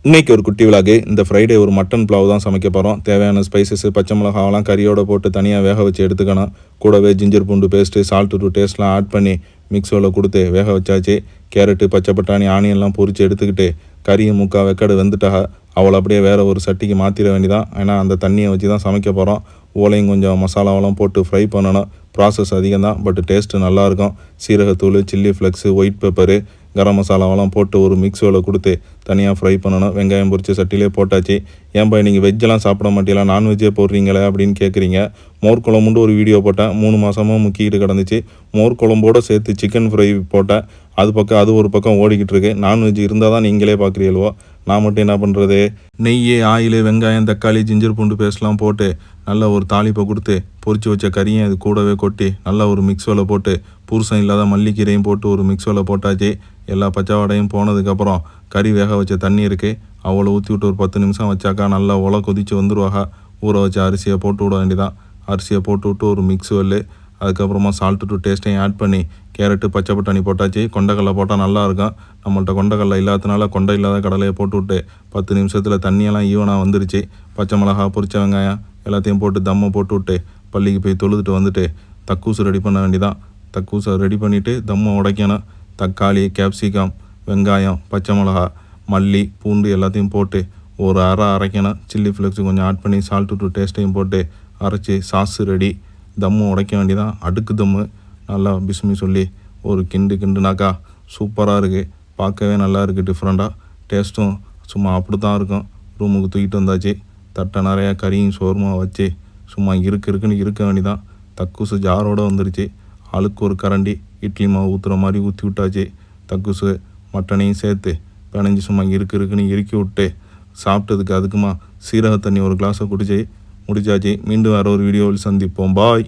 இன்றைக்கி ஒரு குட்டி விழாக்கு இந்த ஃப்ரைடே ஒரு மட்டன் புலாவ் தான் சமைக்க போகிறோம். தேவையான ஸ்பைசஸ் பச்சை மிளகாவெல்லாம் கறியோடு போட்டு தனியாக வேக வச்சு எடுத்துக்கணும். கூடவே ஜிஞ்சர் பூண்டு பேஸ்ட்டு சால்ட்டு டூ டேஸ்ட்லாம் ஆட் பண்ணி மிக்ஸோவில் கொடுத்து வேக வச்சாச்சு. கேரட்டு பச்சை பட்டாணி ஆனியன்லாம் பொரித்து எடுத்துக்கிட்டு கறியை முக்கால் வெக்கடு வெந்துட்டாக அவளை அப்படியே வேறு ஒரு சட்டிக்கு மாற்றிட வேண்டியதான். ஏன்னா அந்த தண்ணியை வச்சு தான் சமைக்க போகிறோம். ஓலையும் கொஞ்சம் மசாலாவெல்லாம் போட்டு ஃப்ரை பண்ணணும். ப்ராசஸ் அதிகம் தான், பட் டேஸ்ட்டு நல்லாயிருக்கும். சீரகத்தூள், சில்லி ஃப்ளெக்ஸு, ஒயிட் பெப்பரு, கரம் மசாலாவெல்லாம் போட்டு ஒரு மிக்ஸோவில் கொடுத்து தனியாக ஃப்ரை பண்ணணும். வெங்காயம் பொரித்து சட்டிலே போட்டாச்சு. ஏன்பா நீங்கள் வெஜ்ஜெல்லாம் சாப்பிட மாட்டீங்களா, நான்வெஜ்ஜே போடுறீங்களே அப்படின்னு கேட்குறீங்க. மோர் குழம்புண்டு ஒரு வீடியோ போட்டேன். 3 மாதமாக முக்கிக்கிட்டு கிடந்துச்சு. மோர் குழம்போடு சேர்த்து சிக்கன் ஃப்ரை போட்டேன். அது ஒரு பக்கம் ஓடிக்கிட்டு இருக்கு. நான்வெஜ் இருந்தால் தான் நீங்களே பார்க்குறீங்களோ, நான் மட்டும் என்ன பண்ணுறது. நெய், ஆயில், வெங்காயம், தக்காளி, ஜிஞ்சர் பூண்டு பேஸ்ட்லாம் போட்டு நல்லா ஒரு தாளிப்பை கொடுத்து பொரிச்சு வச்ச கறியும் அது கூடவே கொட்டி நல்லா ஒரு மிக்ஸோவில் போட்டு புருஷன் இல்லாத மல்லிக்கீரையும் போட்டு ஒரு மிக்ஸோவில் போட்டாச்சு. எல்லா பச்சை வாடையும் போனதுக்கப்புறம் கறி வேக வச்ச தண்ணி இருக்குது, அவ்வளோ ஊற்றி விட்டு ஒரு 10 நிமிஷம் வச்சாக்கா நல்லா ஒலை கொதித்து வந்துடுவாங்க. ஊற வச்ச அரிசியை போட்டு விட வேண்டியதான். அரிசியை போட்டு விட்டு ஒரு மிக்ஸ் வெல்லு, அதுக்கப்புறமா சால்ட்டு டூ டேஸ்ட்டையும் ஆட் பண்ணி கேரட்டு பச்சை பட்டாணி போட்டாச்சு. கொண்டைக்கடலை போட்டால் நல்லாயிருக்கும். நம்மள்ட்ட கொண்டைக்கடலை இல்லாததுனால கொண்டை இல்லாத கடலையை போட்டு விட்டு 10 நிமிஷத்தில் தண்ணியெல்லாம் ஈவனாக வந்துருச்சு. பச்சை மிளகா, பொரிச்ச வெங்காயம் எல்லாத்தையும் போட்டு தம்மை போட்டு விட்டு பள்ளிக்கு போய் தொழுதுட்டு வந்துட்டு தக்கூசு ரெடி பண்ண வேண்டியதான். தக்கூசை ரெடி பண்ணிவிட்டு தம்மை உடைக்கணும். தக்காளி, கேப்சிகம், வெங்காயம், பச்சை மிளகா, மல்லி, பூண்டு எல்லாத்தையும் போட்டு ஒரு அரைக்கணும். சில்லி ஃப்ளெக்ஸு கொஞ்சம் ஆட் பண்ணி சால்ட்டு டூ டேஸ்ட்டையும் போட்டு அரைச்சி சாஸு ரெடி. தம்மு உடைக்க வேண்டியதான். அடுக்கு தம்மு நல்லா பிஸ்மி சொல்லி ஒரு கிண்டுனாக்கா சூப்பராக இருக்குது. பார்க்கவே நல்லா இருக்குது. டிஃப்ரெண்ட்டாக டேஸ்ட்டும் சும்மா அப்படி தான் இருக்கும். ரூமுக்கு தூக்கிட்டு வந்தாச்சு. தட்டை நிறையா கறியும் சோறுமா வச்சு சும்மா இருக்குன்னு இருக்க வேண்டியதான். தக்கூசு ஜாரோடு வந்துருச்சு. ஆளுக்கு ஒரு கரண்டி இட்லி மாவு ஊற்றுற மாதிரி ஊற்றி விட்டாச்சு. தக்கூசு மட்டனையும் சேர்த்து பிணைஞ்சி சும்மா இருக்குன்னு இறுக்கி விட்டு சாப்பிட்டதுக்கு அதுக்குமா சீரக தண்ணி ஒரு கிளாஸை குடிச்சு முடிச்சாச்சு. மீண்டும் வேறு ஒரு வீடியோவில் சந்திப்போம். பாய்.